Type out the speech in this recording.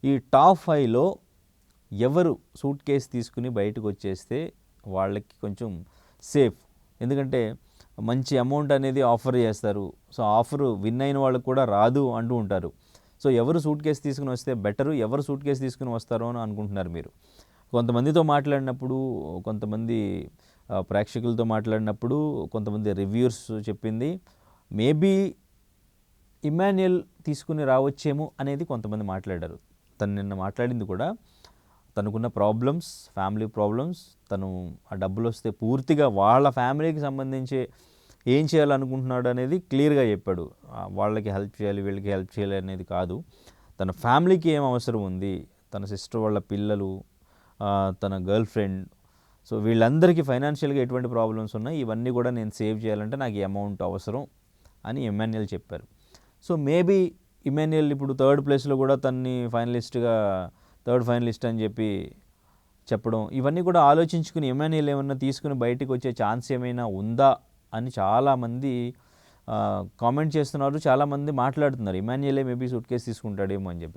ఈ టాప్ 5లో ఎవరు suit case తీసుకుని బయటకు వచ్చేస్తే వాళ్ళకి కొంచెం సేఫ్. ఎందుకంటే మంచి అమౌంట్ అనేది ఆఫర్ చేస్తారు. సో ఆఫర్ విన్ అయిన వాళ్ళకి కూడా రాదు అంటూ ఉంటారు. సో ఎవరు సూట్ కేస్ తీసుకుని వస్తే బెటరు, ఎవరు సూట్ కేస్ తీసుకుని వస్తారో అని అనుకుంటున్నారు మీరు? కొంతమందితో మాట్లాడినప్పుడు, కొంతమంది ప్రేక్షకులతో మాట్లాడినప్పుడు, కొంతమంది రివ్యూర్స్ చెప్పింది మేబీ ఇమాన్యుయల్ తీసుకుని రావచ్చేమో అనేది కొంతమంది మాట్లాడారు. తను నిన్న మాట్లాడింది కూడా తనకున్న ప్రాబ్లమ్స్, ఫ్యామిలీ ప్రాబ్లమ్స్, తను ఆ డబ్బులు వస్తే పూర్తిగా వాళ్ళ ఫ్యామిలీకి సంబంధించి ఏం చేయాలనుకుంటున్నాడు అనేది క్లియర్గా చెప్పాడు. వాళ్ళకి హెల్ప్ చేయాలి, వీళ్ళకి హెల్ప్ చేయాలి అనేది కాదు, తన ఫ్యామిలీకి ఏం అవసరం ఉంది, తన సిస్టర్ వాళ్ళ పిల్లలు, తన గర్ల్ ఫ్రెండ్, సో వీళ్ళందరికీ ఫైనాన్షియల్గా ఎటువంటి ప్రాబ్లమ్స్ ఉన్నాయి, ఇవన్నీ కూడా నేను సేవ్ చేయాలంటే నాకు ఈ అమౌంట్ అవసరం అని ఇమాన్యుయల్ చెప్పారు. సో మేబీ ఇమాన్యుయల్ ఇప్పుడు థర్డ్ ప్లేస్లో కూడా తన్ని థర్డ్ ఫైనలిస్ట్ అని చెప్పడం, ఇవన్నీ కూడా ఆలోచించుకుని ఇమాన్యుయల్ ఏమన్నా తీసుకుని బయటికి వచ్చే ఛాన్స్ ఏమైనా ఉందా అని చాలామంది కామెంట్ చేస్తున్నారు, చాలామంది మాట్లాడుతున్నారు ఇమాన్యుయలే మేబీ సూట్ కేసు తీసుకుంటాడేమో అని చెప్పి.